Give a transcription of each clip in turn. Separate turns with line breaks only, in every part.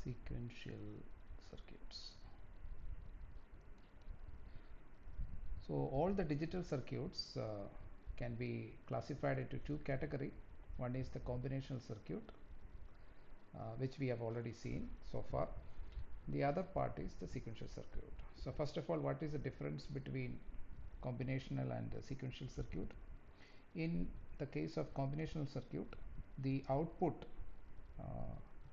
sequential circuits. So all the digital circuits can be classified into two categories. One is the combinational circuit, which we have already seen so far. The other part is the sequential circuit. So first of all, what is the difference between combinational and sequential circuit? In the case of combinational circuit, the output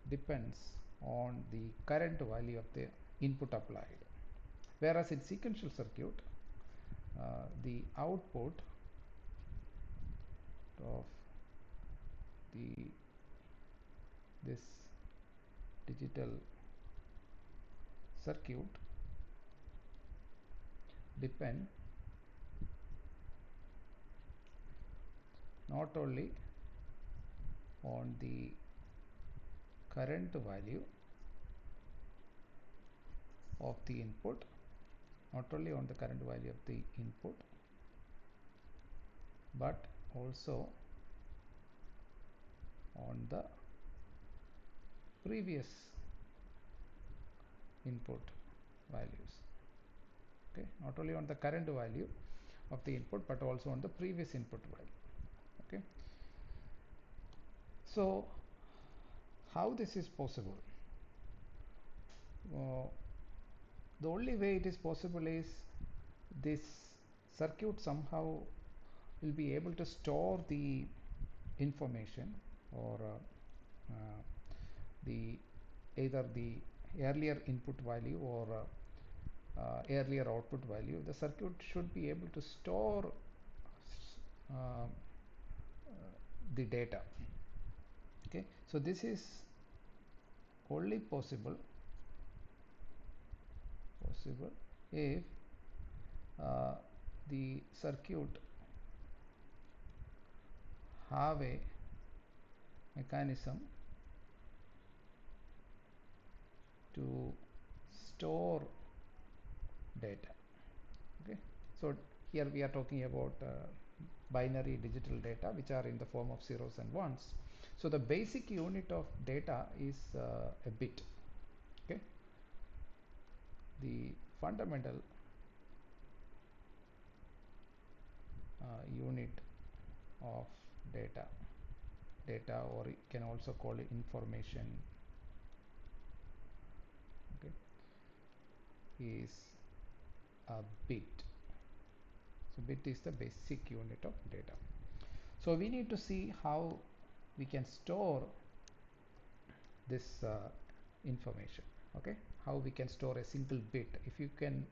depends on the current value of the input applied. Whereas in sequential circuit, the output of this digital circuit depend not only on the current value of the input, not only on the current value of the input, but also on the previous input values. Okay, not only on the current value of the input, but also on the previous input value. Okay, so how this is possible? The only way it is possible is this circuit somehow will be able to store the information, or the either the earlier input value or earlier output value. The circuit should be able to store the data. Okay, so this is only possible if the circuit have a mechanism to store data. Okay, so here we are talking about binary digital data, which are in the form of zeros and ones. So the basic unit of data is a bit. Okay, the fundamental unit of data, or you can also call it information, okay, is a bit. So bit is the basic unit of data. So we need to see how we can store this information. Okay, how we can store a single bit. If you can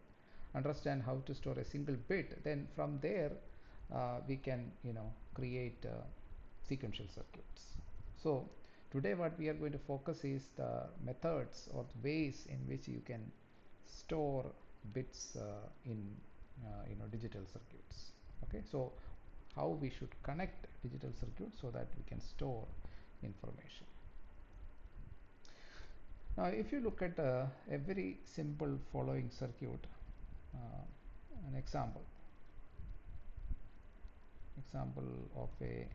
understand how to store a single bit, then from there we can create sequential circuits. So today what we are going to focus is the methods or ways in which you can store bits in digital circuits. Okay, so how we should connect digital circuits so that we can store information. Now if you look at a very simple following circuit, an example of a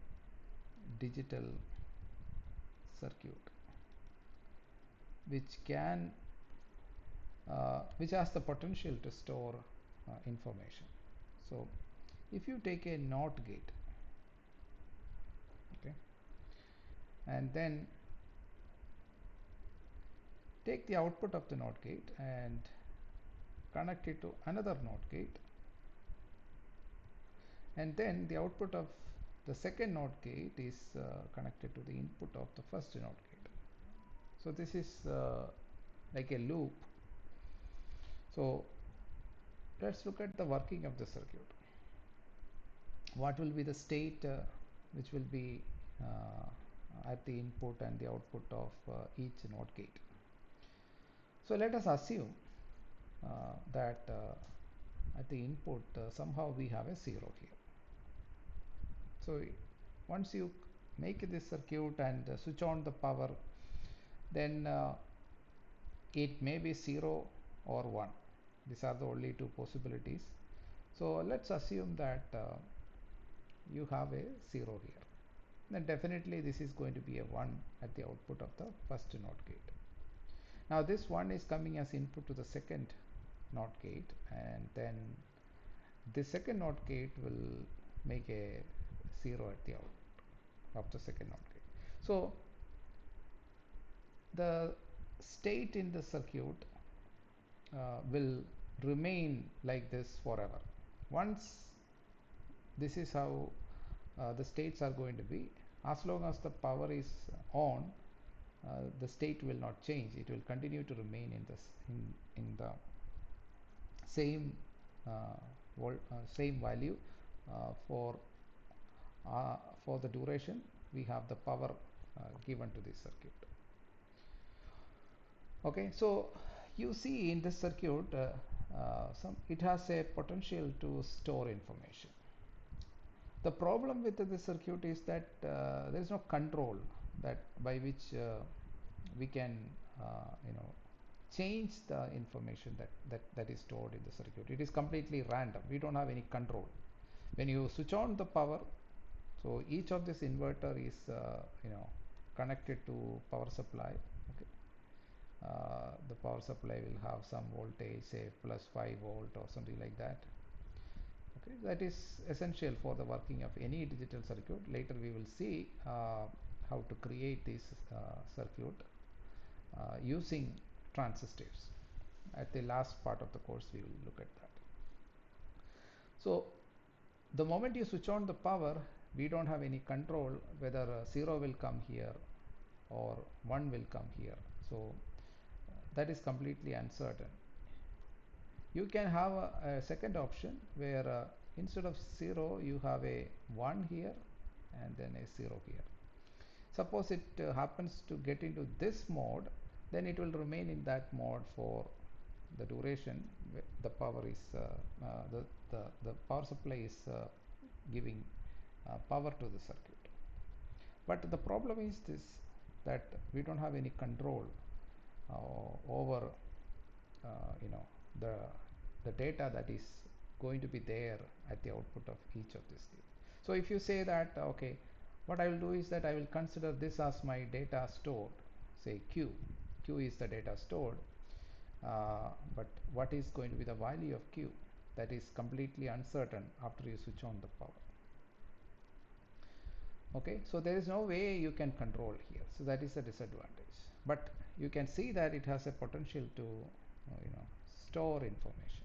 digital circuit which has the potential to store information. So if you take a NOT gate, okay, and then take the output of the NOT gate and connect it to another NOT gate, and then the output of the second NOT gate is connected to the input of the first NOT gate. So this is like a loop. So let's look at the working of the circuit. What will be the state which will be at the input and the output of each NOT gate? So let us assume that at the input somehow we have a 0 here. So once you make this circuit and switch on the power, then it may be 0 or 1. These are the only two possibilities. So let's assume that you have a 0 here. Then definitely this is going to be a 1 at the output of the first NOT gate. Now this one is coming as input to the second NOT gate, and then the second NOT gate will make a 0 at the output of the second NOT gate. So the state in the circuit will remain like this forever. Once this is how the states are going to be, as long as the power is on, the state will not change. It will continue to remain in this in the same same value uh, for for the duration we have the power given to this circuit. Okay, so you see in this circuit it has a potential to store information. The problem with this circuit is that there is no control that by which we can change the information that is stored in the circuit. It is completely random. We don't have any control. When you switch on the power, so each of this inverter is connected to power supply. Okay, the power supply will have some voltage, say plus 5 volt or something like that. Okay, that is essential for the working of any digital circuit. Later we will see how to create this circuit using transistors. At the last part of the course we will look at that. So the moment you switch on the power, we don't have any control whether 0 will come here or 1 will come here. So that is completely uncertain. You can have a second option where instead of 0 you have a 1 here and then a 0 here. Suppose it happens to get into this mode, then it will remain in that mode for the duration. The power is the power supply is giving power to the circuit. But the problem is this, that we don't have any control over you know the the data that is going to be there at the output of each of these things. So if you say that okay, what I will do is that I will consider this as my data stored, say Q. Q is the data stored, but what is going to be the value of Q? That is completely uncertain after you switch on the power. Okay, so there is no way you can control here, so that is a disadvantage. But you can see that it has a potential to store information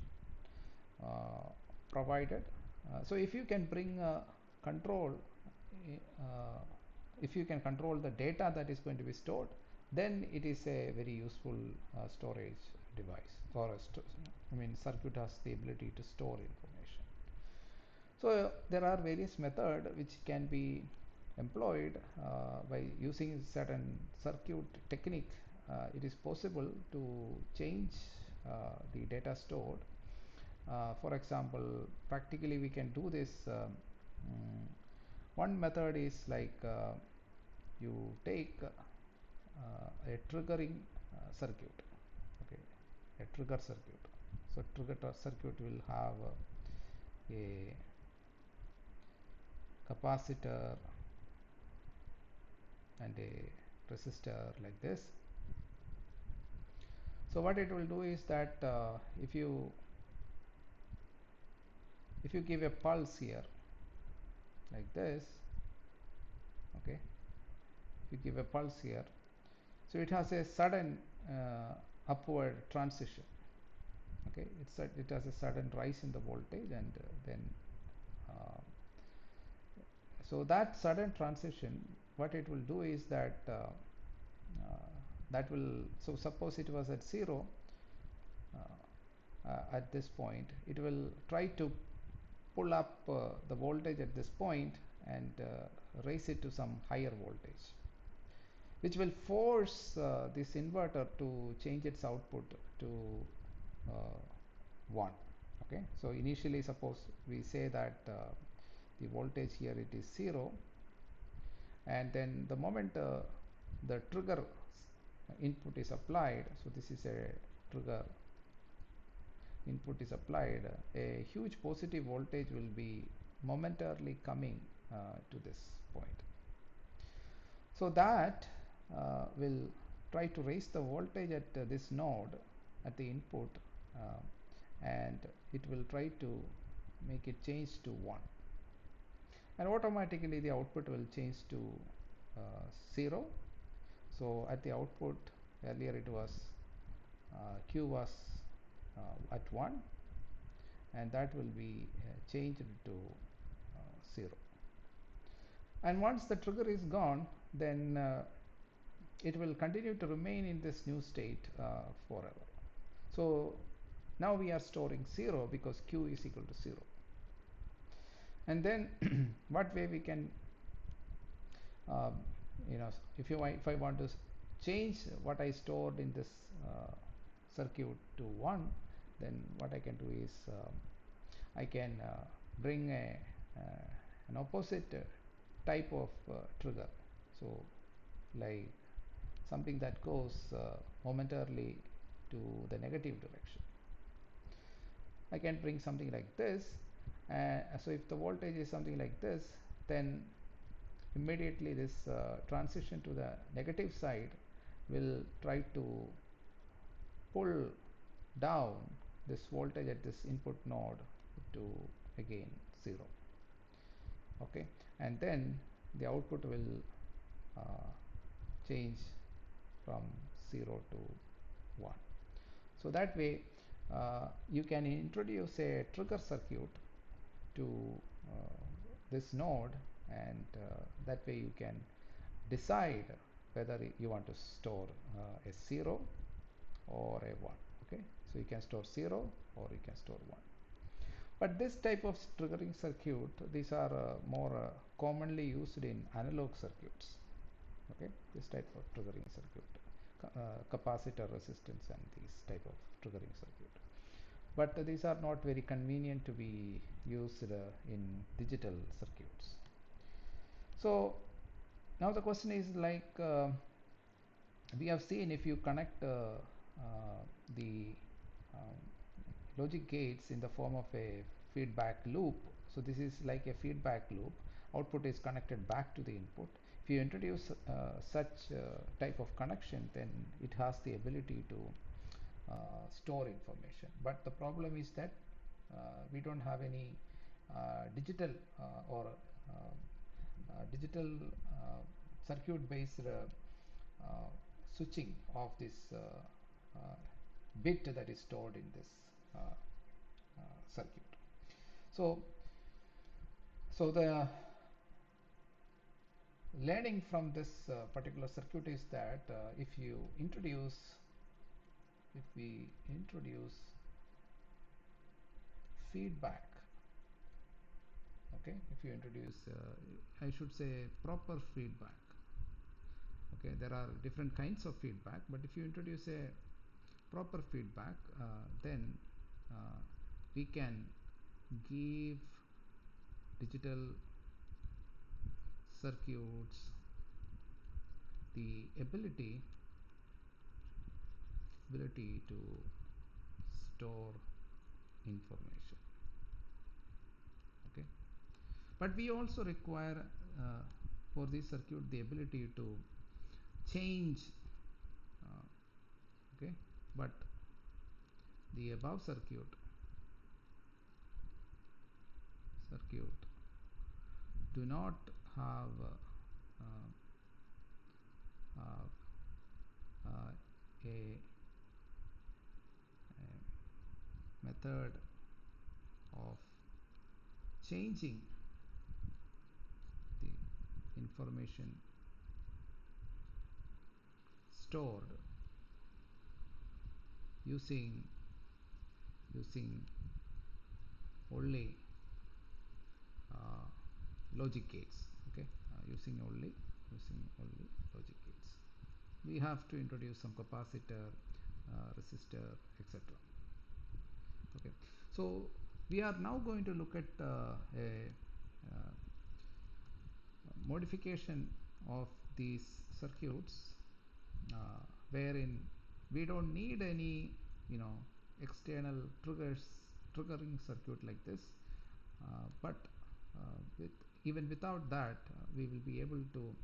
uh, provided. So if you can bring control, uh, if you can control the data that is going to be stored, then it is a very useful storage device, or circuit has the ability to store information. So there are various methods which can be employed by using certain circuit technique. It is possible to change the data stored. For example, practically we can do this. One method is like you take a triggering circuit. Okay, a trigger circuit. So trigger circuit will have a capacitor and a resistor like this. So what it will do is that if you give a pulse here like this, okay, if you give a pulse here, so it has a sudden upward transition. Okay, it has a sudden rise in the voltage, and then uh, so that sudden transition, what it will do is that that will, so suppose it was at 0 at this point, it will try to pull up the voltage at this point and raise it to some higher voltage, which will force this inverter to change its output to uh, 1. Okay, so initially suppose we say that the voltage here it is 0, and then the moment the trigger input is applied, so this is a trigger input is applied, a huge positive voltage will be momentarily coming to this point. So that will try to raise the voltage at this node at the input, uh, and it will try to make it change to 1, and automatically the output will change to 0. So at the output, earlier it was Q was at 1, and that will be changed to 0. And once the trigger is gone, then it will continue to remain in this new state forever. So now we are storing 0 because Q is equal to 0. And then what way we can, um, if I want to change what I stored in this circuit to 1, then what I can do is I can bring an opposite type of trigger. So like something that goes momentarily to the negative direction. I can bring something like this. So if the voltage is something like this, then immediately this transition to the negative side will try to pull down this voltage at this input node to again 0. Okay, and then the output will uh, change from 0 to 1. So that way you can introduce a trigger circuit to this node, and that way you can decide whether you want to store a 0 or a 1. Okay, so you can store 0 or you can store 1. But this type of triggering circuit, these are more commonly used in analog circuits. Okay, this type of triggering circuit, capacitor resistance and these type of triggering circuit. But these are not very convenient to be used in digital circuits. So now the question is like, we have seen if you connect the um, logic gates in the form of a feedback loop. So this is like a feedback loop. Output is connected back to the input. If you introduce such type of connection, then it has the ability to store information. But the problem is that we don't have any digital or digital circuit based switching of this bit that is stored in this circuit. So, so the learning from this particular circuit is that if we introduce feedback, okay, if you introduce, I should say proper feedback. Okay, there are different kinds of feedback, but if you introduce a proper feedback, then we can give digital circuits the ability to store information. Okay, but we also require for this circuit the ability to change. Okay, but the above circuit do not have uh, a method of changing the information stored using only uh, logic gates. Okay, using only logic gates. We have to introduce some capacitor, resistor, etc. Okay, so we are now going to look at a uh, modification of these circuits wherein we don't need any external triggering circuit like this, but with even without that we will be able to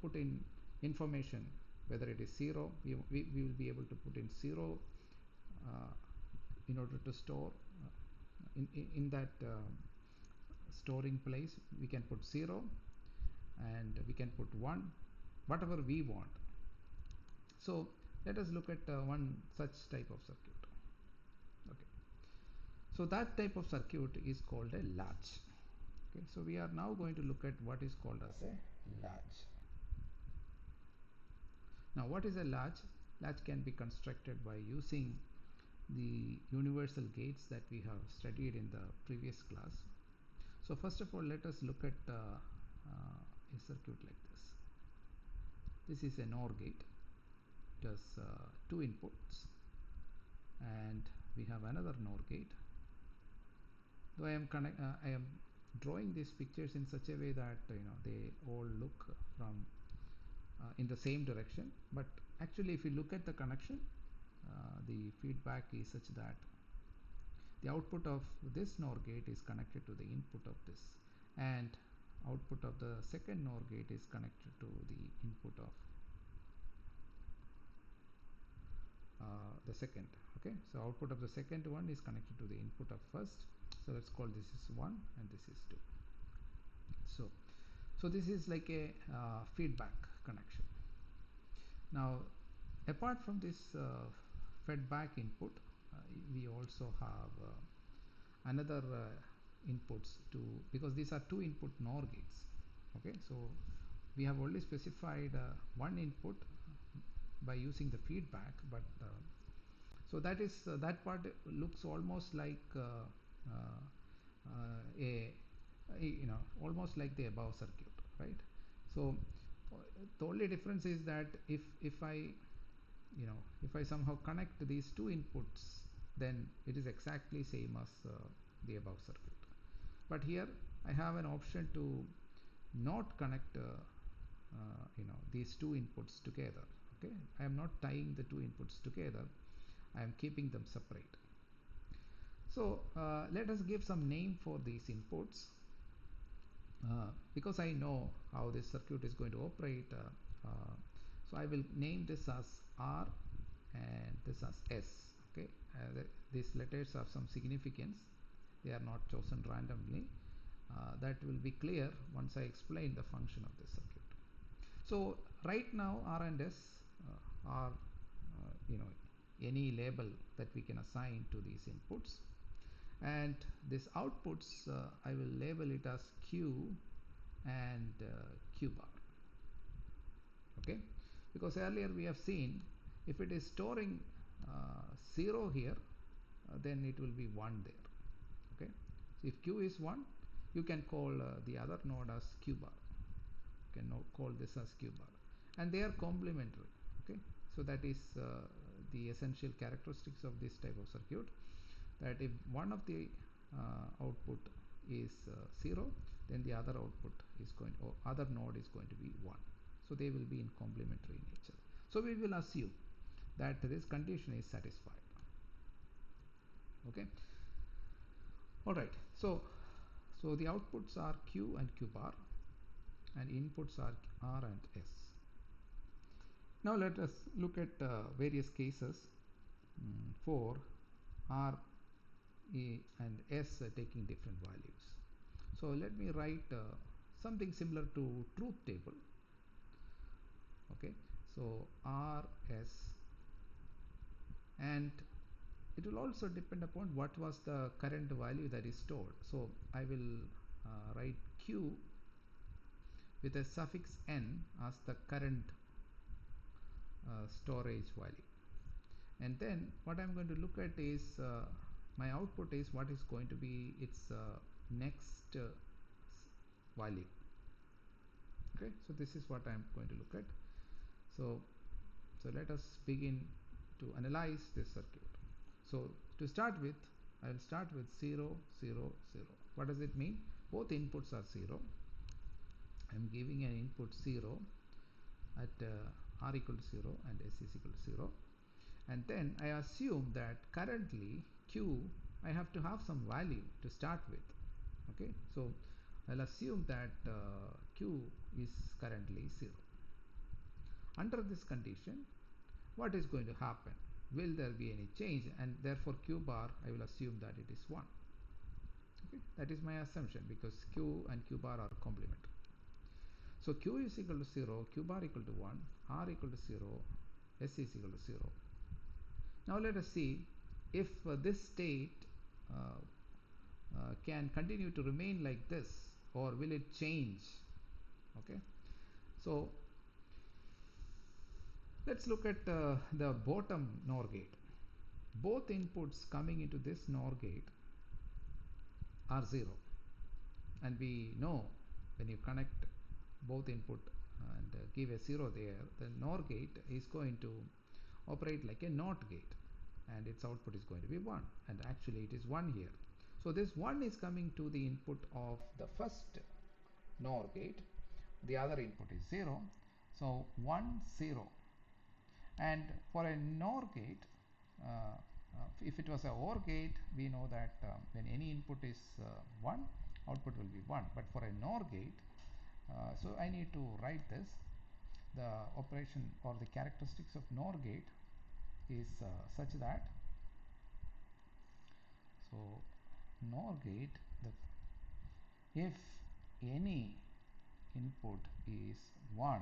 put in information whether it is 0, we will be able to put in 0 uh, in order to store in that storing place. We can put 0 and we can put 1, whatever we want. So let us look at one such type of circuit. Okay, so that type of circuit is called a latch. Okay, so we are now going to look at what is called as a latch. Now what is a latch? Latch can be constructed by using the universal gates that we have studied in the previous class. So first of all, let us look at a circuit like this. This is an OR gate. It has two inputs, and we have another NOR gate. Though I am drawing these pictures in such a way that they all look from in the same direction, but actually if you look at the connection, the feedback is such that the output of this NOR gate is connected to the input of this, and output of the second NOR gate is connected to the input of the second. Okay, so output of the second one is connected to the input of first. So let's call this is 1 and this is 2. So this is like a feedback connection. Now apart from this feedback input, we also have another inputs to, because these are two input NOR gates. Okay, so we have only specified one input by using the feedback, but so that is that part looks almost like almost like the above circuit, right? So the only difference is that if I if I somehow connect these two inputs, then it is exactly same as the above circuit. But here I have an option to not connect these two inputs together. Okay, I am not tying the two inputs together, I am keeping them separate. So let us give some name for these inputs. Because I know how this circuit is going to operate, so I will name this as R and this as S. Okay, these letters have some significance, they are not chosen randomly. That will be clear once I explain the function of this circuit. So right now R and S are any label that we can assign to these inputs, and this outputs I will label it as Q and Q bar. Okay, because earlier we have seen if it is storing 0 here, then it will be 1 there. Okay, so if Q is 1, you can call the other node as Q bar. You can now call this as Q bar, and they are complementary. Okay, so that is the essential characteristics of this type of circuit, that if one of the output is 0, then the other output is going to, or other node is going to be 1. So they will be in complementary nature. So we will assume that this condition is satisfied. Okay, all right. So the outputs are Q and Q bar, and inputs are R and S. Now let us look at various cases for R, E and S taking different values. So let me write something similar to truth table. Okay, so R, S, and it will also depend upon what was the current value that is stored. So I will write Q with a suffix N as the current storage value, and then what I'm going to look at is my output is what is going to be its next value. Okay, so this is what I'm going to look at. So let us begin to analyze this circuit. So to start with, I will start with 0, 0, 0. What does it mean? Both inputs are 0. I'm giving an input 0 at R equal to 0 and S is equal to 0. And then I assume that currently Q, I have to have some value to start with. Okay, so I'll assume that Q is currently 0. Under this condition, what is going to happen? Will there be any change? And therefore q bar, I will assume that it is 1. Okay, that is my assumption because q and q bar are complementary. So q is equal to 0, q bar equal to 1, r equal to 0, s is equal to 0. Now let us see if this state can continue to remain like this, or will it change? Okay, so let's look at the bottom NOR gate. Both inputs coming into this NOR gate are 0, and we know when you connect both input and give a 0 there, the NOR gate is going to operate like a NOT gate, and its output is going to be 1, and actually it is 1 here. So this 1 is coming to the input of the first NOR gate, the other input is 0, so 1 0. And for a NOR gate, if it was a OR gate, we know that when any input is 1, output will be 1. But for a NOR gate, so I need to write this. The operation or the characteristics of NOR gate is such that, so NOR gate, if any input is 1,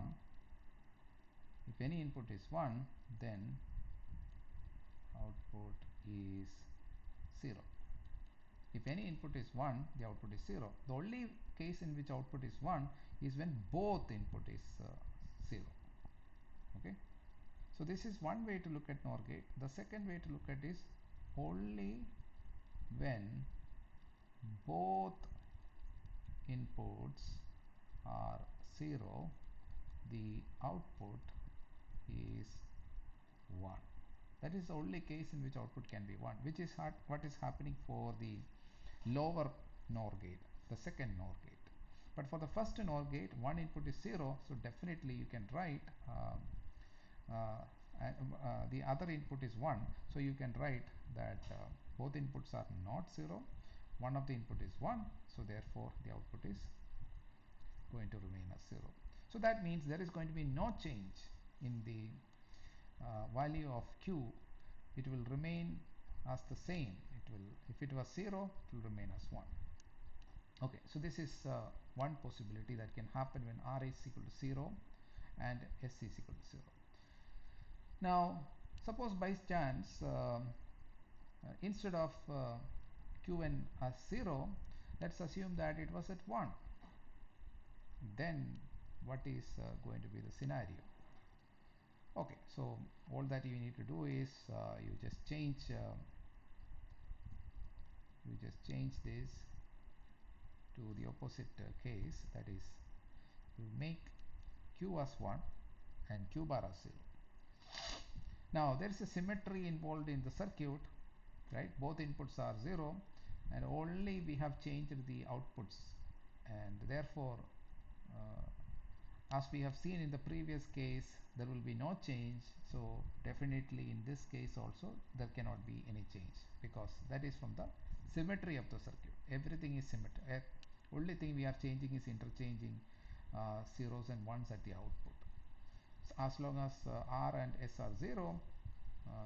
if any input is 1, then output is 0. If any input is 1, the output is 0. The only case in which output is 1 is when both input is 0. Okay, so this is one way to look at NOR gate. The second way to look at is only when both inputs are 0, the output is 1. That is the only case in which output can be 1, which is what is happening for the lower NOR gate, the second NOR gate. But for the first NOR gate, one input is 0, so definitely you can write the other input is 1, so you can write that both inputs are not 0, one of the input is 1, so therefore the output is going to remain as 0. So that means there is going to be no change in the value of q. It will remain as the same. It will, if it was 0, it will remain as 1. Okay, so this is one possibility that can happen when r is equal to 0 and s is equal to 0. Now suppose by chance instead of qn as 0, let's assume that it was at 1. Then what is going to be the scenario? Okay, so all that you need to do is you just change this to the opposite case, that is you make q as 1 and q bar as 0. Now there is a symmetry involved in the circuit, right? Both inputs are 0 and only we have changed the outputs, and therefore as we have seen in the previous case, there will be no change. So definitely in this case also there cannot be any change, because that is from the symmetry of the circuit. Everything is symmetric. Only thing we are changing is interchanging zeros and ones at the output. So as long as R and S are 0,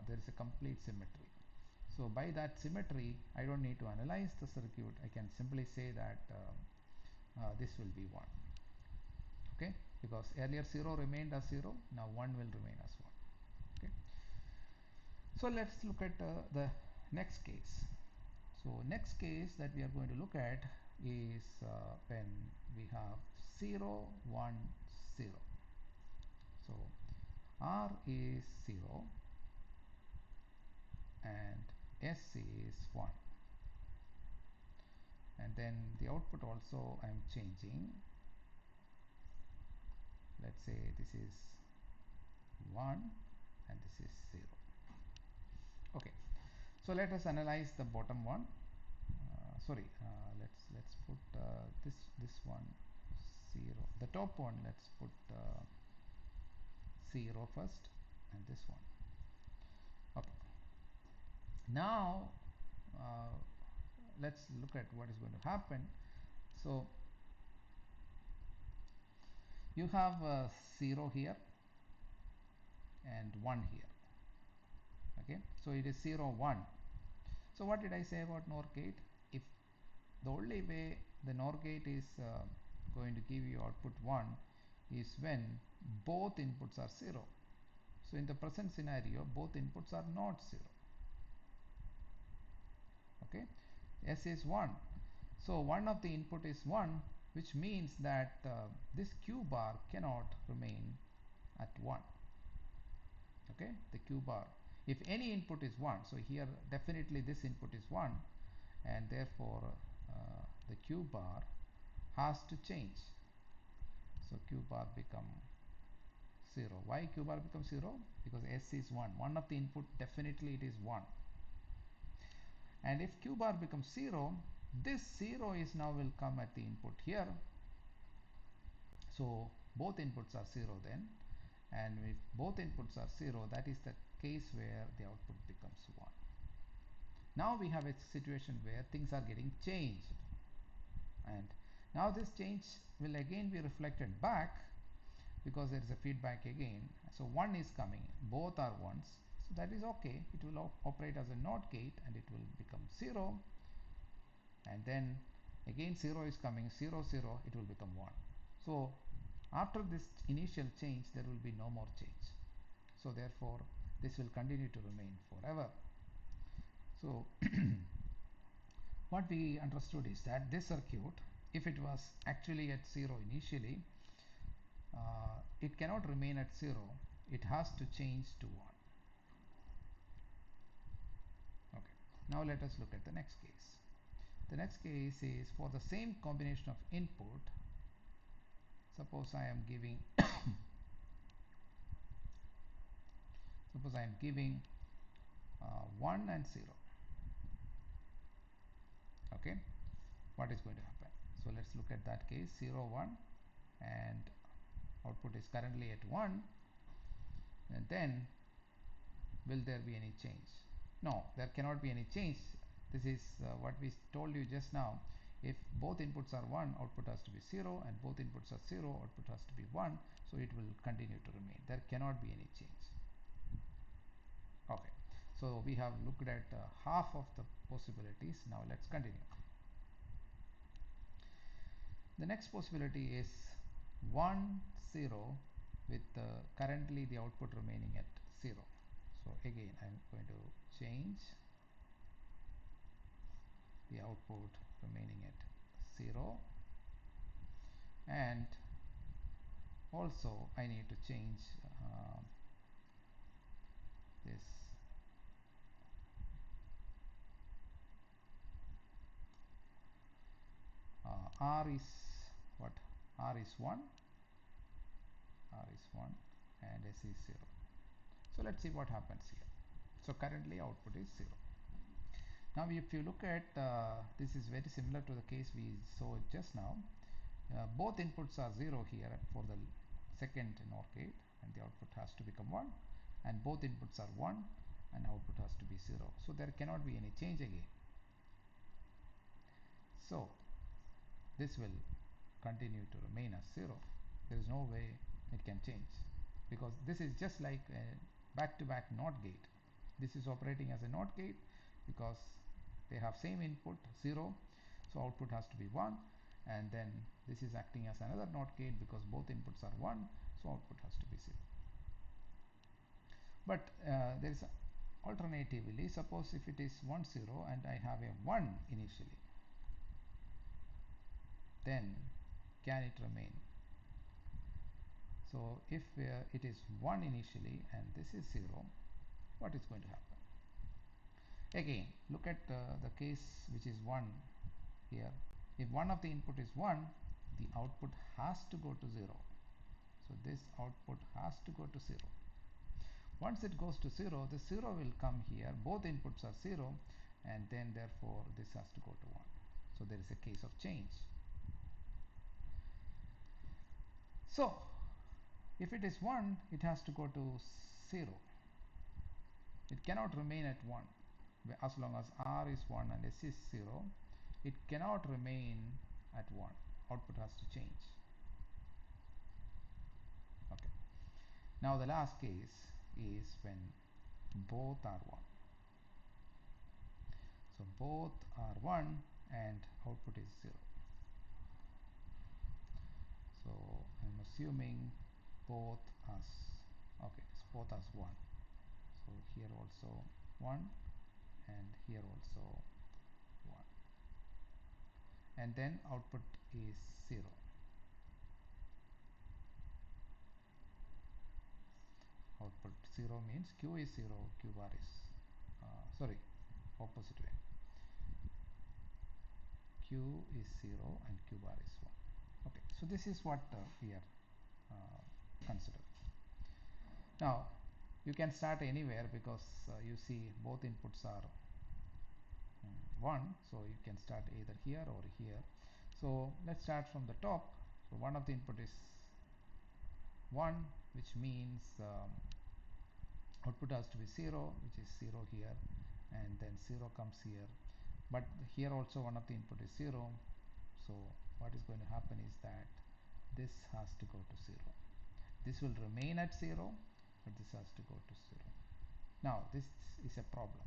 there is a complete symmetry. So by that symmetry, I don't need to analyze the circuit. I can simply say that this will be 1. Okay, because earlier 0 remained as 0, now 1 will remain as 1. Okay, so let's look at the next case. So next case that we are going to look at is when we have 0 1 0. So R is 0 and S is 1, and then the output also I am changing. Let's say this is 1 and this is 0. Okay, so let us analyze the bottom one. Let's put this one 0. The top one, let's put 0 first, and this one. Okay, now let's look at what is going to happen. So you have 0 here, and 1 here. Okay, so it is 0 1. So what did I say about NOR gate? If the only way the NOR gate is going to give you output 1 is when both inputs are 0. So in the present scenario, both inputs are not 0. Okay, S is 1. So one of the input is 1, which means that this Q bar cannot remain at 1. Okay, the Q bar. If any input is 1, so here definitely this input is 1, and therefore the Q bar has to change. So Q bar become 0. Why Q bar becomes 0? Because S is 1. One of the input, definitely it is 1. And if Q bar becomes 0, this 0 is now will come at the input here. So both inputs are 0 then. And if both inputs are 0, that is the case where the output becomes 1. Now we have a situation where things are getting changed. And now this change will again be reflected back because there is a feedback again. So 1 is coming, both are 1s. So that is okay. It will operate as a NOT gate and it will become 0. And then again 0 is coming, 0 0, it will become 1. So after this initial change, there will be no more change. So therefore, this will continue to remain forever. So what we understood is that this circuit, if it was actually at 0 initially, it cannot remain at 0. It has to change to 1. Okay. Now let us look at the next case. The next case is for the same combination of input. Suppose I am giving suppose I am giving 1 and 0. Okay, what is going to happen? So let's look at that case. 0 1, and output is currently at 1, and then will there be any change? No, there cannot be any change. This is what we told you just now. If both inputs are 1, output has to be 0, and both inputs are 0, output has to be 1, so it will continue to remain. There cannot be any change. Okay, so we have looked at half of the possibilities. Now let's continue. The next possibility is 1 0 with currently the output remaining at 0. So again I'm going to change the output remaining at 0, and also I need to change this R is what? R is 1, and S is 0. So let's see what happens here. So currently output is 0. Now if you look at this is very similar to the case we saw just now. Both inputs are 0 here for the second NOR gate, and the output has to become 1, and both inputs are 1 and output has to be 0. So there cannot be any change again. So this will continue to remain as 0. There is no way it can change, because this is just like a back-to-back NOT gate. This is operating as a NOT gate because they have same input 0, so output has to be 1, and then this is acting as another NOT gate because both inputs are 1, so output has to be 0. But there is alternatively, suppose if it is 1 0 and I have a 1 initially, then can it remain? So if it is 1 initially and this is 0, what is going to happen? Again, look at the case which is 1 here. If one of the input is 1, the output has to go to 0. So this output has to go to 0. Once it goes to 0, the 0 will come here. Both inputs are 0, and then therefore this has to go to 1. So there is a case of change. So if it is 1, it has to go to 0. It cannot remain at 1. As long as R is 1 and S is 0, it cannot remain at 1. Output has to change. Okay. Now the last case is when both are 1. So both are 1 and output is 0. So I'm assuming both as, okay, it's both as 1. So here also 1 and here also 1. And then output is 0. Output 0 means Q is 0, Q bar is, sorry, opposite way. Q is 0 and Q bar is 1. Okay, so this is what we are considering. Now, you can start anywhere because you see both inputs are 1, so you can start either here or here. So let's start from the top. So one of the input is 1, which means output has to be 0, which is 0 here, and then 0 comes here. But here also one of the input is 0. So what is going to happen is that this has to go to 0. This will remain at 0, but this has to go to 0. Now this is a problem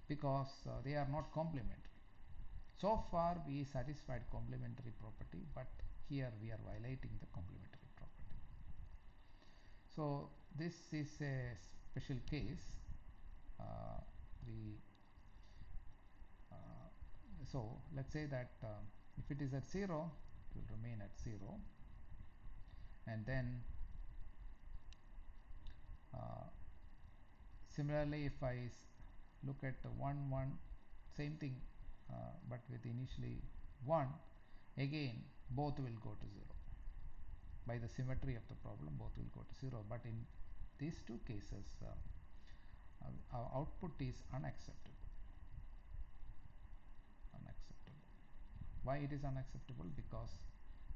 because they are not complementary. So far we satisfied complementary property, but here we are violating the complementary property. So this is a special case. We so let's say that if it is at 0, it will remain at 0, and then similarly if I look at 1 1, same thing, but with initially 1, again both will go to 0. By the symmetry of the problem, both will go to 0, but in these two cases our output is unacceptable. Why it is unacceptable? Because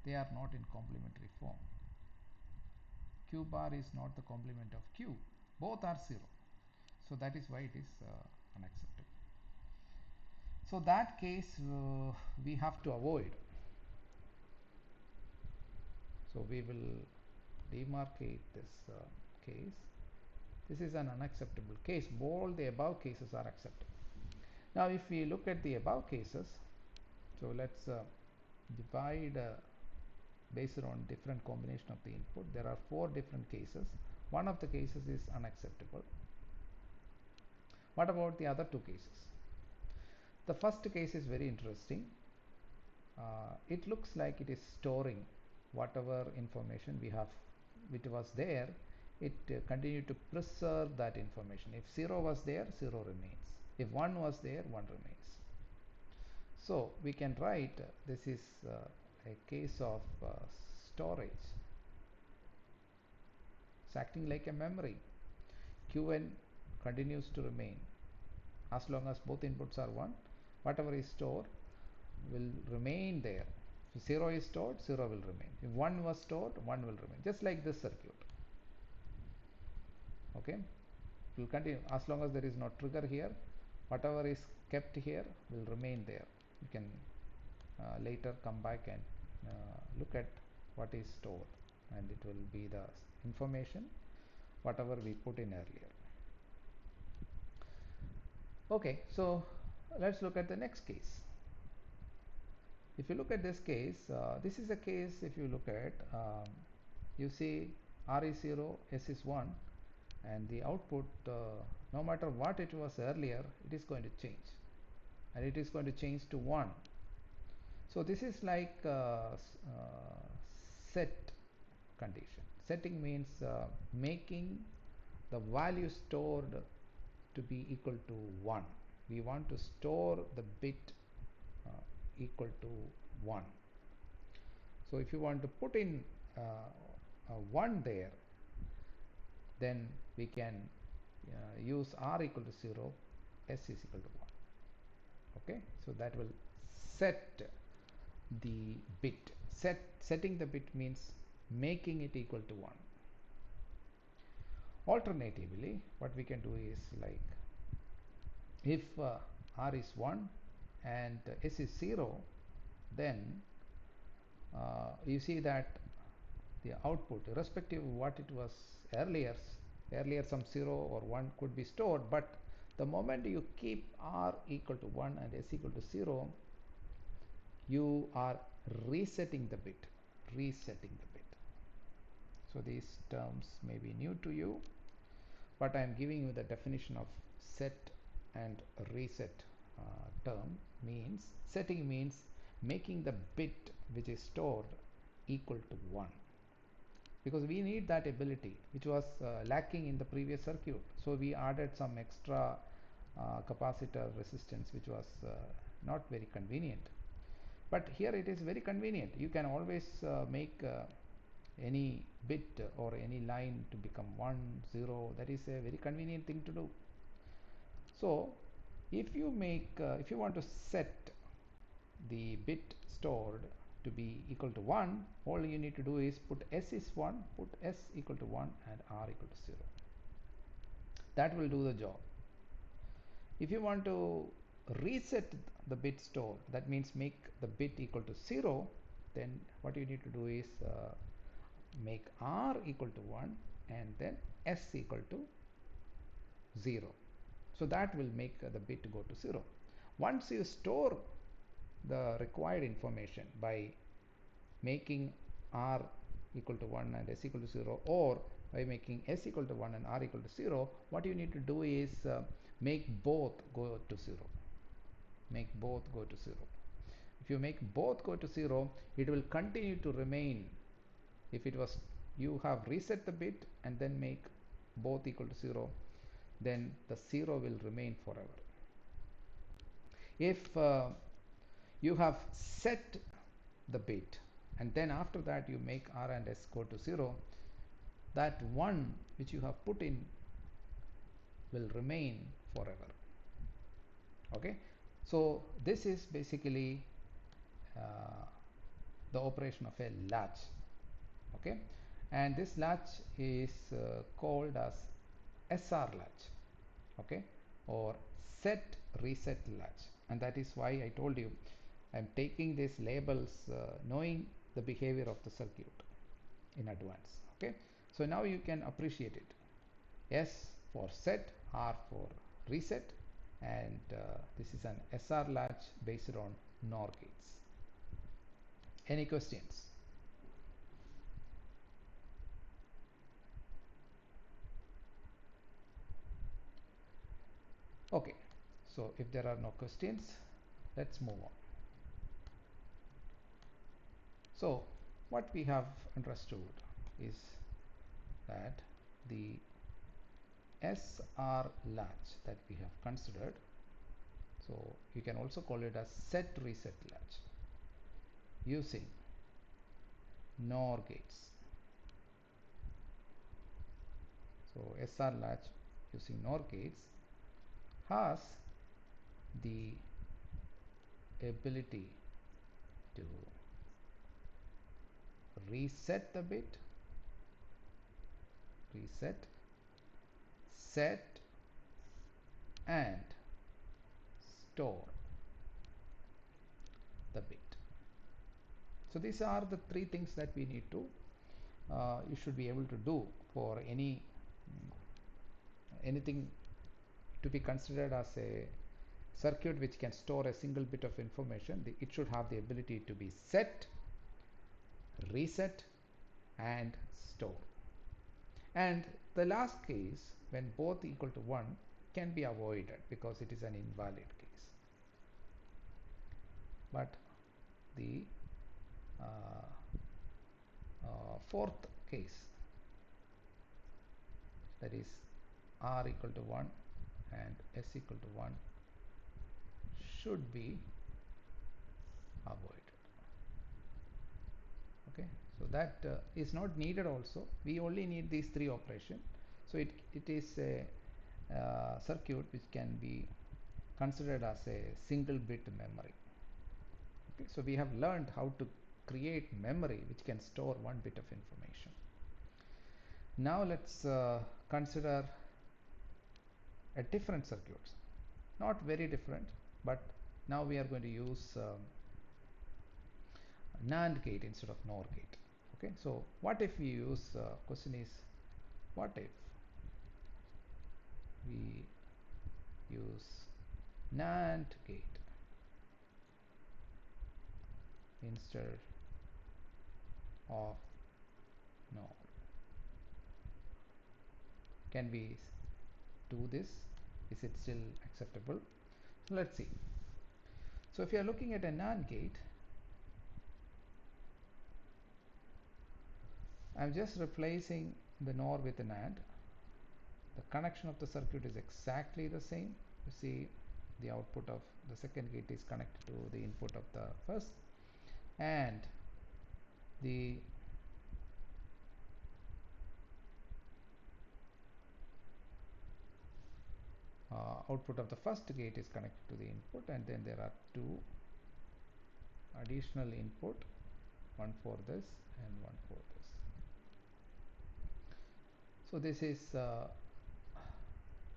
they are not in complementary form. Q bar is not the complement of Q. Both are 0. So that is why it is unacceptable. So that case we have to avoid. So we will demarcate this case. This is an unacceptable case. All the above cases are acceptable. Now if we look at the above cases, so let's divide based on different combination of the input. There are 4 different cases. One of the cases is unacceptable. What about the other 2 cases? The first case is very interesting. It looks like it is storing whatever information we have, which was there. It continued to preserve that information. If 0 was there, 0 remains. If 1 was there, 1 remains. So we can write this is a case of storage. It's acting like a memory. Qn continues to remain. As long as both inputs are 1, whatever is stored will remain there. If 0 is stored, 0 will remain. If 1 was stored, 1 will remain. Just like this circuit. Okay? It will continue. As long as there is no trigger here, whatever is kept here will remain there. You can later come back and look at what is stored, and it will be the information whatever we put in earlier. Okay, so let's look at the next case. If you look at this case, this is a case, if you look at, you see R is 0, S is 1, and the output, no matter what it was earlier, it is going to change, and it is going to change to 1. So this is like set condition. Setting means making the value stored to be equal to 1. We want to store the bit equal to 1. So if you want to put in a 1 there, then we can use R equal to 0, S is equal to 1. Okay, so that will set the bit. Setting the bit means making it equal to 1. Alternatively, what we can do is like if R is 1 and S is 0, then you see that the output, irrespective of what it was earlier, Earlier some 0 or 1 could be stored, but the moment you keep r equal to 1 and s equal to 0, you are resetting the bit, resetting the bit. So these terms may be new to you, but I am giving you the definition of set and reset term. Means setting means making the bit which is stored equal to 1, because we need that ability which was lacking in the previous circuit. So we added some extra capacitor resistance which was not very convenient, but here it is very convenient. You can always make any bit or any line to become 1, 0. That is a very convenient thing to do. So if you want to set the bit stored to be equal to 1, all you need to do is put s is 1, put s equal to 1 and r equal to 0. That will do the job. If you want to reset the bit stored, that means make the bit equal to 0, then what you need to do is make r equal to 1 and then s equal to 0. So that will make the bit go to 0. Once you store the required information by making r equal to 1 and s equal to 0, or by making s equal to 1 and r equal to 0, what you need to do is make both go to 0. Make both go to 0. If you make both go to 0, it will continue to remain. If it was, you have reset the bit and then make both equal to 0, then the 0 will remain forever. If you have set the bit and then after that you make r and s go to 0, that 1 which you have put in will remain forever. Okay, so this is basically the operation of a latch. Okay, and this latch is called as SR latch, okay, or set reset latch, and that is why I told you I'm taking these labels knowing the behavior of the circuit in advance. Okay, so now you can appreciate it. S for set, R for reset, and this is an SR latch based on NOR gates. Any questions? Okay, so if there are no questions, let's move on. So what we have understood is that the SR latch that we have considered, so you can also call it as set reset latch using NOR gates. So SR latch using NOR gates has the ability to reset the bit, reset, set and store the bit. So these are the three things that we need to you should be able to do for anything to be considered as a circuit which can store a single bit of information. It should have the ability to be set, reset and store. And the last case, when both equal to 1, can be avoided because it is an invalid case. But the fourth case, that is r equal to 1 and s equal to 1, should be avoided. Okay, so that is not needed also. We only need these three operations. So it is a circuit which can be considered as a single bit memory. Okay, so we have learned how to create memory which can store one bit of information. Now let's consider a different circuit. Not very different, but now we are going to use Nand gate instead of NOR gate. Okay, so what if we use question is, what if we use Nand Gate instead of NOR. Can we do this? Is it still acceptable? Let's see. So if you are looking at a NAND gate, I'm just replacing the NOR with an AND. The connection of the circuit is exactly the same. You see the output of the second gate is connected to the input of the first, and the output of the first gate is connected to the input, and then there are two additional input, one for this and one for this. So this is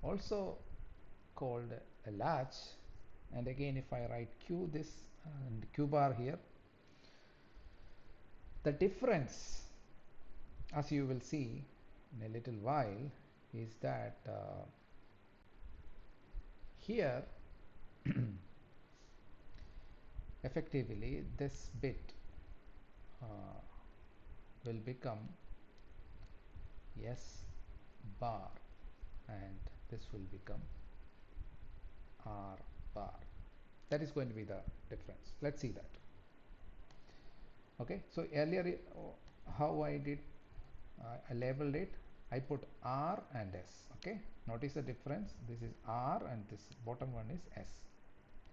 also called a latch, and again if I write Q this and Q bar here, the difference, as you will see in a little while, is that here effectively this bit will become S bar and this will become R bar. That is going to be the difference. Let's see that. Okay, so earlier how I did, I labeled it, I put R and S. Okay, notice the difference. This is R and this bottom one is S.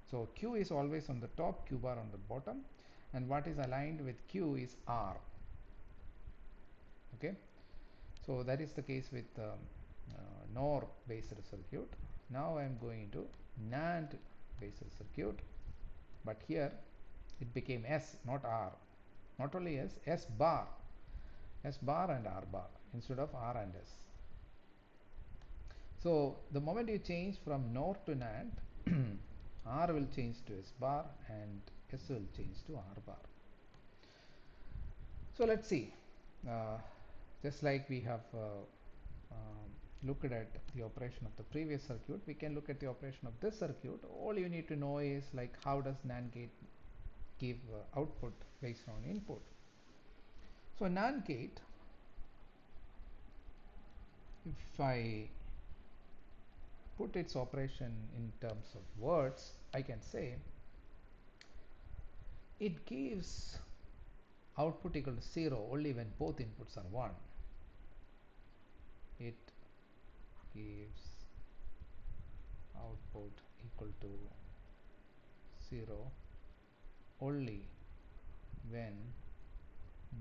So Q is always on the top, Q bar on the bottom, and what is aligned with Q is R. Okay, so that is the case with NOR based circuit. Now I am going to NAND based circuit, but here it became S, not R. Not only S, S bar and R bar instead of R and S. So the moment you change from NOR to NAND, R will change to S bar and S will change to R bar. So let's see. Just like we have looked at the operation of the previous circuit, we can look at the operation of this circuit. All you need to know is like how does NAND gate give output based on input. So NAND gate, if I put its operation in terms of words, I can say it gives output equal to 0 only when both inputs are 1. It gives output equal to 0 only when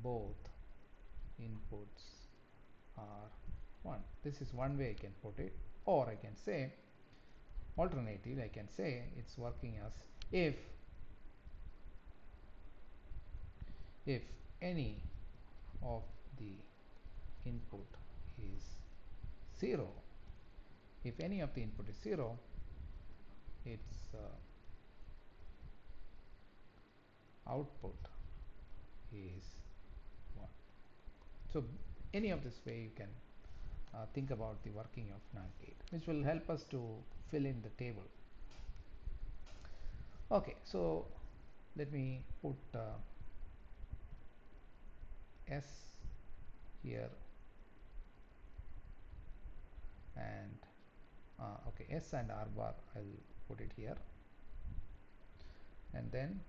both inputs are 1. This is one way I can put it, or I can say alternative, I can say it's working as if any of the input is 0, if any of the input is 0, its output is 1. So any of this way you can think about the working of NAND gate, which will help us to fill in the table. Okay, so let me put S here and okay, S and R bar I'll put it here, and then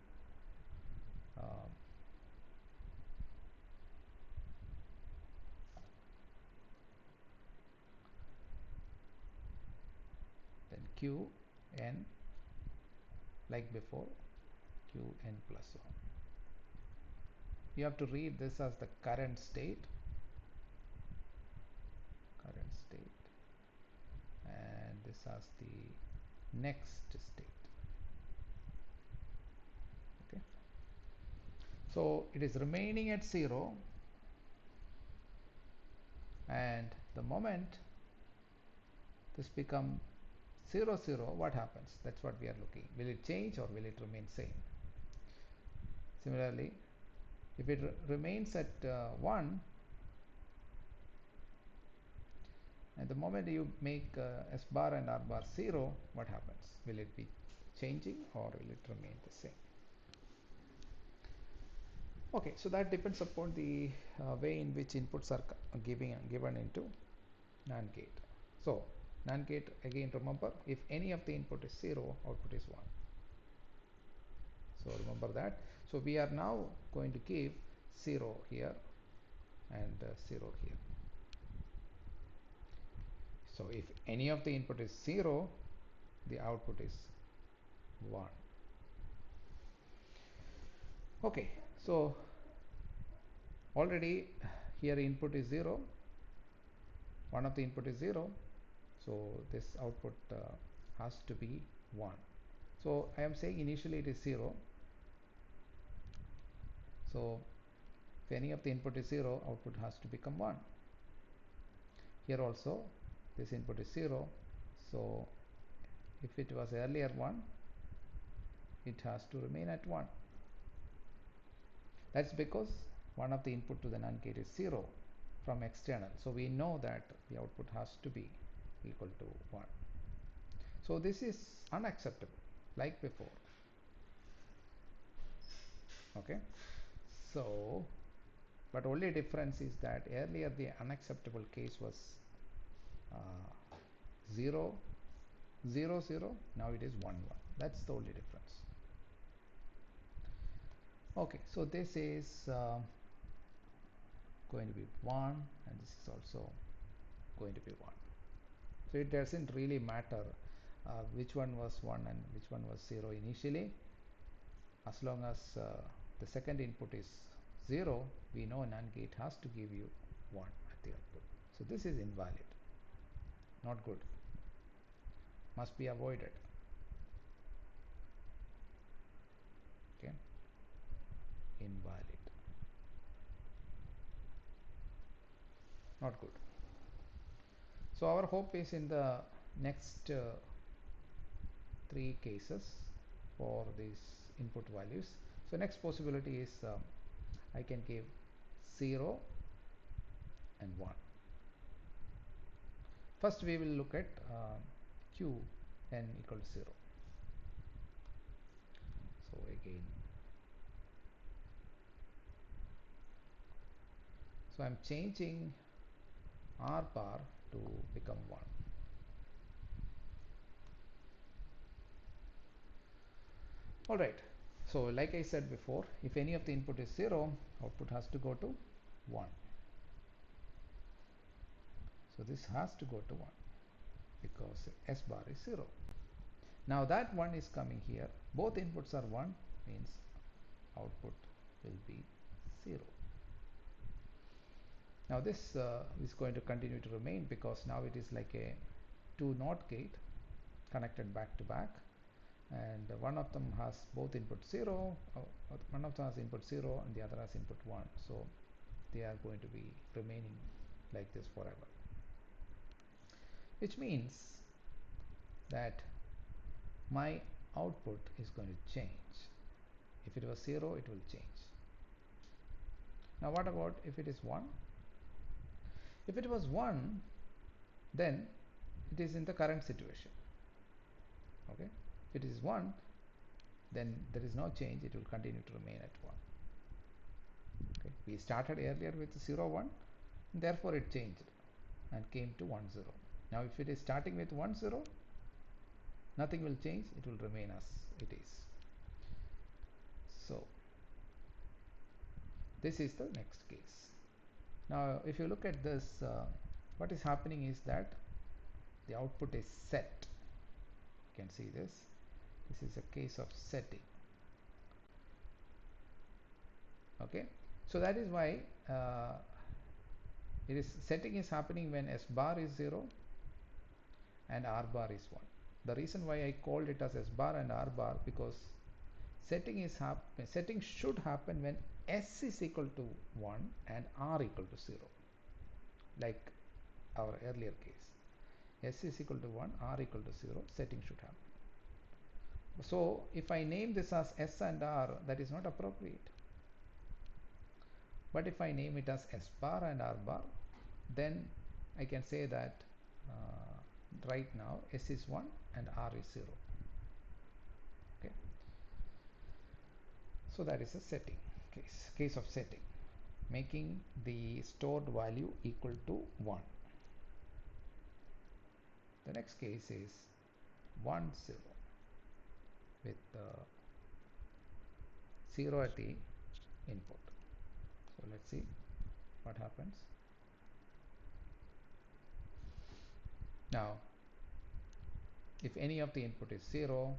Q n like before, Q n plus 1. You have to read this as the current state, and this as the next state. Okay, so it is remaining at 0, and the moment this become 0 0, what happens? That's what we are looking. Will it change or will it remain same? Similarly, if it remains at 1 And the moment you make S bar and R bar 0, what happens? Will it be changing or will it remain the same? Okay, so that depends upon the way in which inputs are given into Nand gate. So Nand gate, again remember, if any of the input is 0, output is 1. So remember that. So we are now going to give 0 here and 0 here. So if any of the input is 0, the output is 1. Okay, so already here input is 0, one of the input is 0, so this output has to be 1. So I am saying initially it is 0, so if any of the input is 0, output has to become 1. Here also this input is 0, so if it was earlier 1, it has to remain at 1. That's because one of the input to the NAND gate is 0 from external, so we know that the output has to be equal to 1. So this is unacceptable like before. Okay, so but only difference is that earlier the unacceptable case was 0 0 0, now it is 1 1. That's the only difference. Okay, so this is going to be 1 and this is also going to be 1. So it doesn't really matter which one was 1 and which one was 0 initially. As long as the second input is 0, we know NAND gate has to give you 1 at the output. So this is invalid, not good, must be avoided. Okay, invalid, not good. So our hope is in the next 3 cases for these input values. So next possibility is I can give 0 and 1. First we will look at q n equal to 0. So again, so I'm changing R bar to become 1. Alright, so like I said before, if any of the input is 0, output has to go to 1. So this has to go to 1 because S bar is 0. Now that 1 is coming here, both inputs are 1, means output will be 0. Now this is going to continue to remain because now it is like a 2 NOT gate connected back to back, and one of them has both input 0, one of them has input 0 and the other has input 1. So they are going to be remaining like this forever, which means that my output is going to change. If it was 0, it will change. Now what about if it is 1? If it was 1, then it is in the current situation. Okay, if it is 1, then there is no change, it will continue to remain at 1. Okay, we started earlier with 0 1, therefore it changed and came to 1 0. Now if it is starting with 1 0, nothing will change, it will remain as it is. So this is the next case. Now if you look at this, what is happening is that the output is set. You can see this. This is a case of setting. Okay, so that is why setting is happening when S bar is 0 and R bar is 1. The reason why I called it as S bar and R bar, because setting should happen when S is equal to 1 and R equal to 0, like our earlier case. S is equal to 1, R equal to 0, setting should happen. So if I name this as S and R, that is not appropriate. But if I name it as S bar and R bar, then I can say that right now S is 1 and R is 0. Okay, so that is a setting case of setting, making the stored value equal to 1. The next case is 1 0 with 0 at the input. So let's see what happens. Now if any of the input is 0,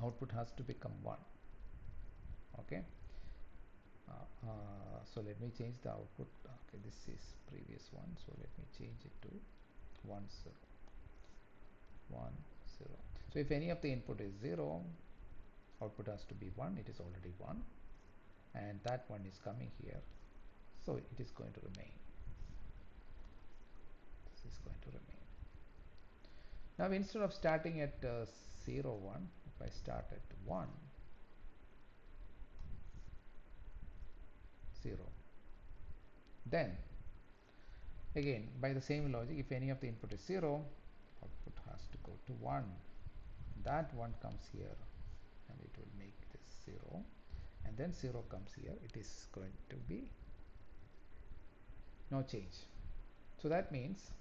output has to become 1. Okay, so let me change the output. Okay, this is previous one, so let me change it to 1 0 1 0. So if any of the input is 0, output has to be 1. It is already 1, and that one is coming here, so it is going to remain. This is going to remain. Now instead of starting at 0 1, if I start at 1 0, then again by the same logic, if any of the input is 0, output has to go to 1. That one comes here and it will make this 0, and then 0 comes here. It is going to be no change. So that means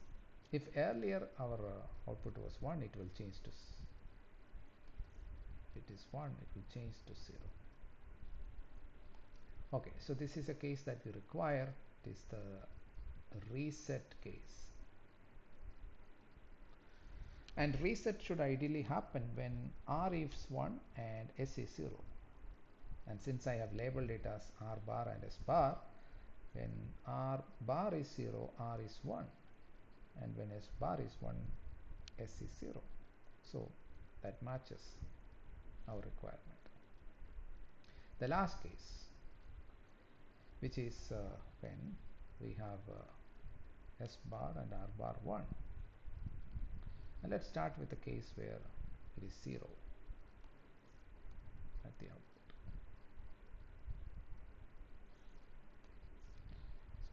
if earlier our output was 1, it will change to, if it is 1, it will change to 0. Okay, so this is a case that we require. It is the reset case. And reset should ideally happen when R is 1 and S is 0. And since I have labeled it as R bar and S bar, when R bar is 0, R is 1. And when S bar is 1, S is 0. So that matches our requirement. The last case, which is when we have S bar and R bar 1. And let's start with the case where it is 0 at the output.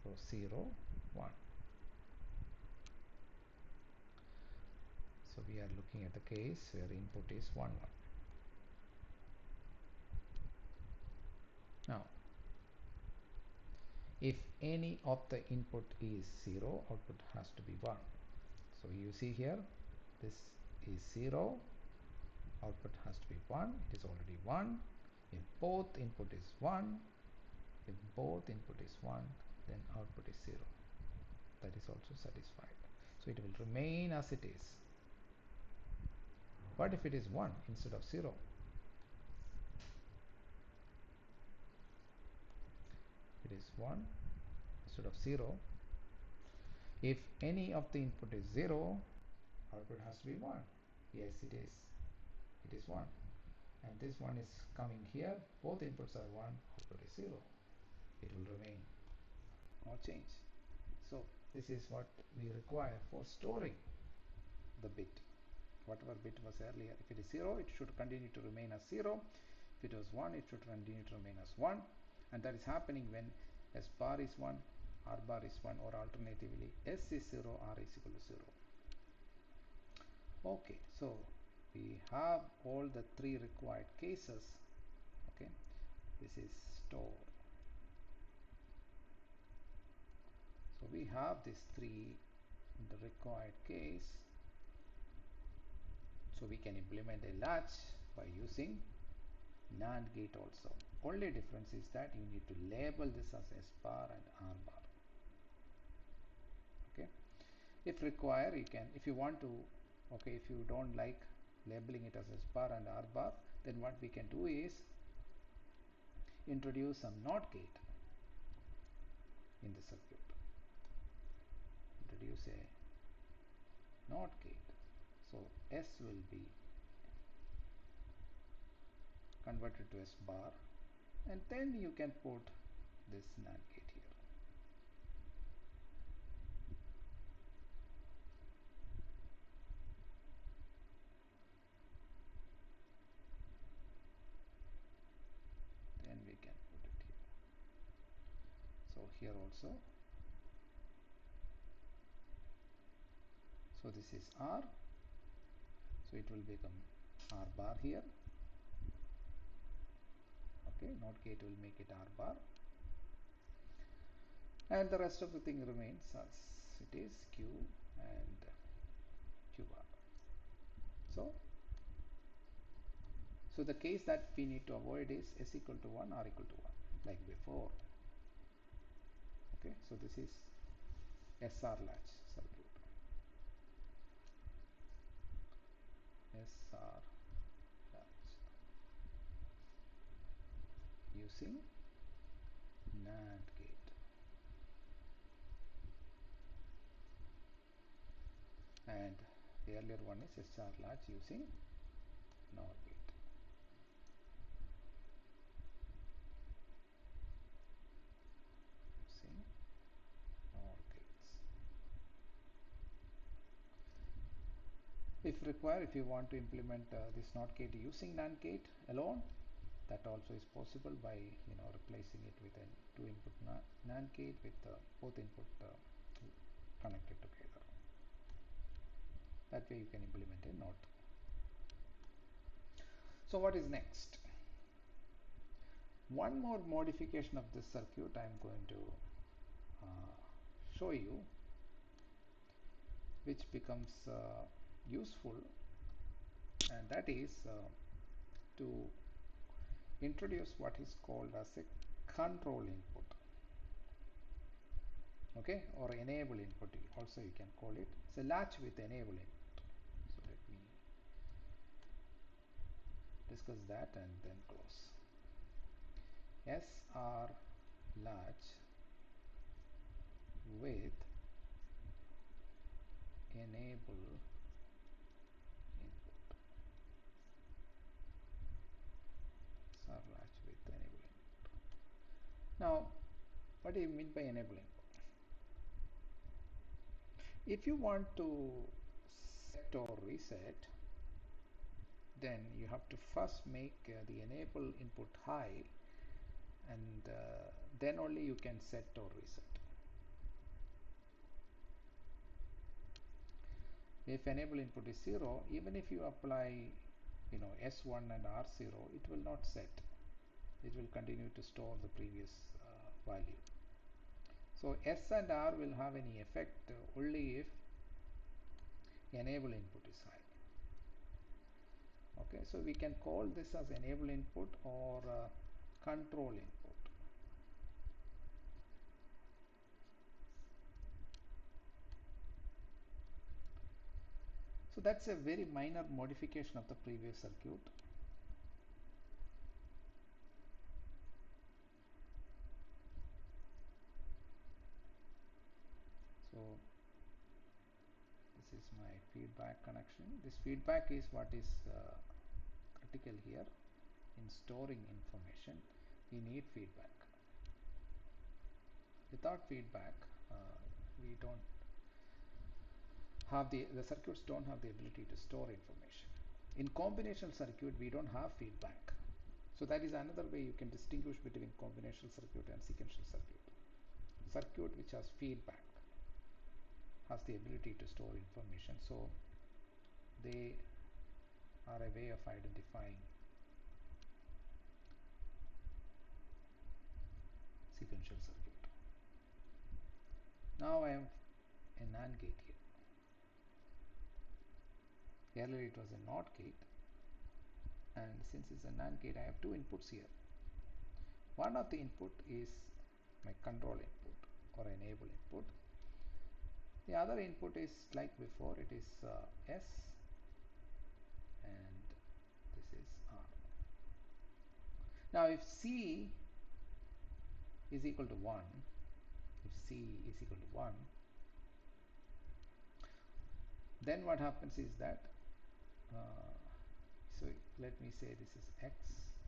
So 0 1. So we are looking at the case where input is 1 1. Now if any of the input is 0, output has to be 1. So you see here, this is 0, output has to be 1. It is already 1. If both input is 1, then output is 0. That is also satisfied. So it will remain as it is. What if it is 1 instead of 0? It is 1 instead of 0. If any of the input is 0, output has to be 1. Yes, it is. It is 1. And this one is coming here. Both inputs are 1. Output is 0. It will remain. No change. So this is what we require for storing the bit. Whatever bit was earlier. If it is 0, it should continue to remain as 0. If it was 1, it should continue to remain as 1. And that is happening when S bar is 1, R bar is 1, or alternatively S is 0, R is equal to 0. Okay, so we have all the 3 required cases. Okay, this is store. So we have these 3 in the required case. So we can implement a latch by using Nand Gate also. Only difference is that you need to label this as S bar and R bar. Okay, if required, you can, if you want to, okay, if you don't like labeling it as S bar and R bar, then what we can do is introduce some NOT gate in the circuit. Introduce a NOT gate. So S will be converted to S bar, and then you can put this NAND gate here. Then we can put it here. So here also. So this is R, so it will become R bar here. Okay, NOT gate will make it R bar, and the rest of the thing remains as it is, Q and Q bar. So the case that we need to avoid is S equal to 1, R equal to 1, like before. Okay, so this is SR latch circuit. SR latch using Nand gate. And the earlier one is SR latch using NOR gate. Using NOR gates. If required, if you want to implement this NOT gate using NAND gate alone, that also is possible by replacing it with a 2-input NAND gate with both input connected together. That way you can implement a NOT. So what is next? One more modification of this circuit I am going to show you, which becomes useful, and that is to introduce what is called as a control input, okay, or enable input also you can call it. It's a latch with enable input. So let me discuss that and then close. SR latch with enable input. SR latch with enable input. Now, what do you mean by enable input? If you want to set or reset, then you have to first make the enable input high, and then only you can set or reset. If enable input is 0, even if you apply S1 and R0, it will not set. It will continue to store the previous value. So S and R will have any effect only if enable input is high. Okay, so we can call this as enable input or control input. So that's a very minor modification of the previous circuit. So this is my feedback connection. This feedback is what is critical here. In storing information, we need feedback. Without feedback, we don't have the circuits don't have the ability to store information. In combinational circuit, we don't have feedback. So that is another way you can distinguish between combinational circuit and sequential circuit. Circuit which has feedback has the ability to store information. So they are a way of identifying sequential circuit. Now I have a NAND gate here. Earlier it was a NOT gate, and since it's a NAND gate, I have two inputs here. One of the input is my control input or enable input. The other input is like before, it is S, and this is R. Now if C is equal to 1, if C is equal to 1, then what happens is that so let me say this is X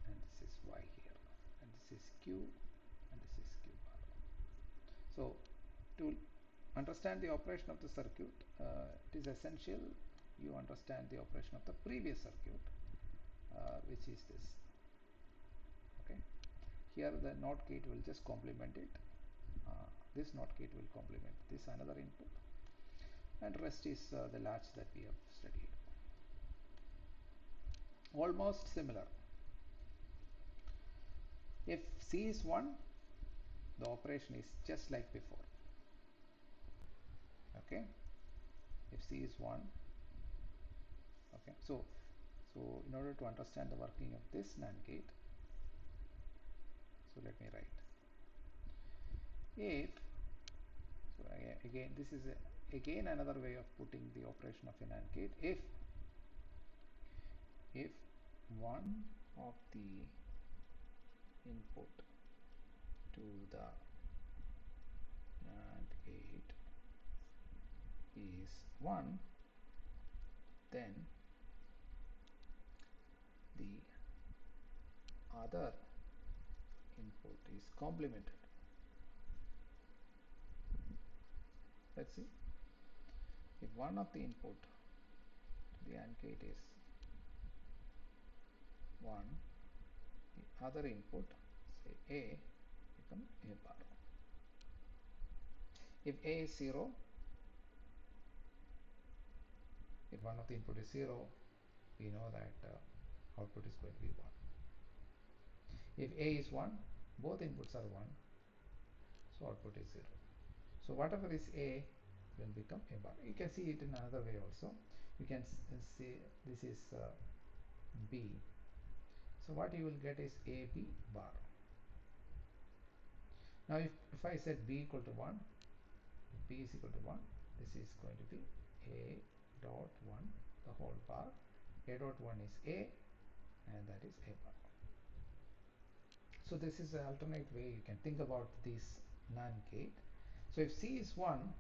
and this is Y here, and this is Q and this is Q bar. So to understand the operation of the circuit, it is essential you understand the operation of the previous circuit, which is this. Okay, here the NOT gate will just complement it. this NOT gate will complement this another input, and rest is the latch that we have studied. Almost similar. If C is 1, the operation is just like before. Okay, if C is 1, okay, so in order to understand the working of this NAND gate, so let me write, if, so again this is again another way of putting the operation of a NAND gate. If one of the input to the NAND gate is 1, then the other input is complemented. Let's see. If one of the input to the AND gate is 1, the other input, say A, become A bar. If A is 0, if one of the input is 0, we know that output is going to be 1. If A is 1, both inputs are 1, so output is 0. So whatever is A will become A bar. You can see it in another way also. You can see this is B. So what you will get is AB bar. Now if I set B equal to 1, if B is equal to 1, this is going to be A dot 1 the whole bar. A dot 1 is A, and that is A bar. So this is an alternate way you can think about this NAND gate. So if C is 1,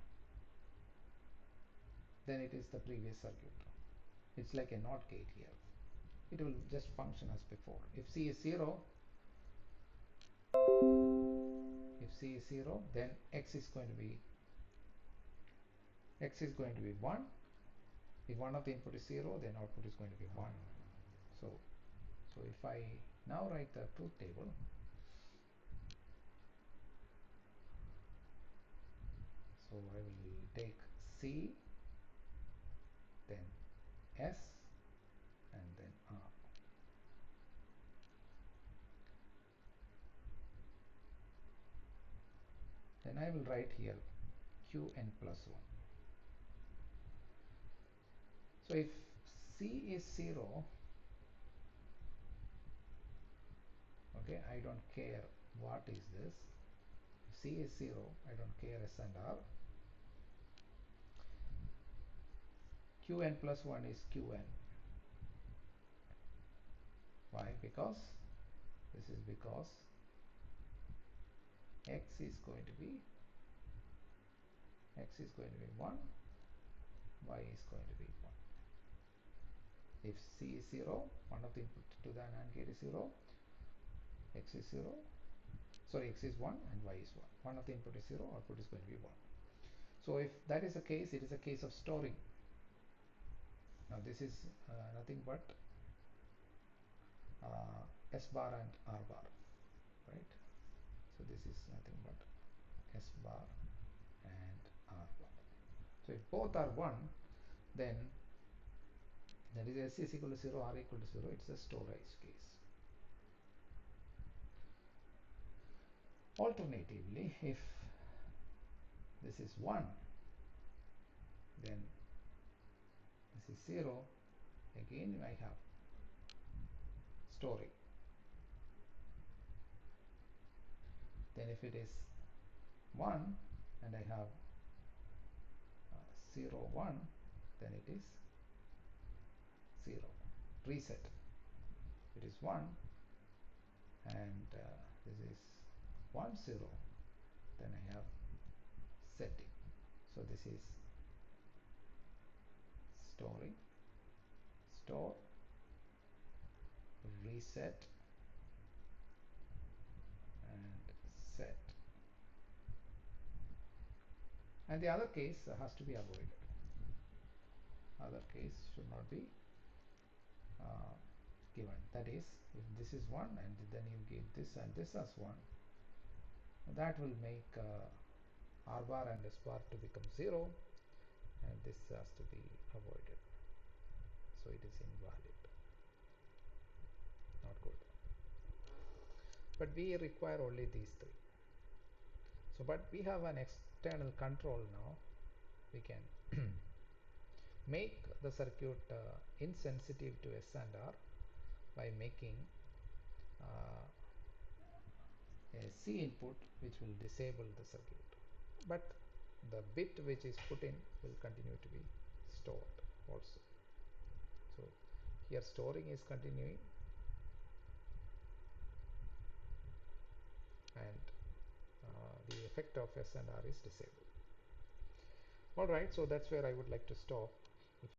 then it is the previous circuit. It's like a NOT gate here. It will just function as before. If C is 0, then X is going to be 1. If one of the input is 0, then output is going to be 1. So if I now write the truth table, so I will take C, then S, and then R. Then I will write here Qn plus 1. So if C is 0, okay, I don't care what is this. If C is 0, I don't care S and R. Qn plus 1 is Qn. Why? Because X is going to be 1, Y is going to be 1. If C is 0, one of the input to the NAND gate is 0, X is 0, sorry, X is 1 and Y is 1. One of the input is 0, output is going to be 1. So if that is the case, it is a case of storing. Now this is nothing but S bar and R bar, right? So this is nothing but S bar and R bar. So if both are 1, then that is S is equal to 0, R equal to 0, it's a storage case. Alternatively, if this is 1, then this is 0, again I have storing. Then if it is 1 and I have 0, 1, then it is 0, reset. If it is 1 and this is 1, 0, then I have setting. So this is storing, store, reset, and set. And the other case has to be avoided. Other case should not be given. That is, if this is 1 and then you give this and this as 1, That will make R bar and S bar to become 0, and this has to be avoided. So it is invalid, not good. But we require only these three. So, but we have an external control now. We can make the circuit insensitive to S and R by making uh, a C input which will disable the circuit. But the bit which is put in will continue to be stored also. So here storing is continuing, and the effect of S and R is disabled. Alright, so that's where I would like to stop.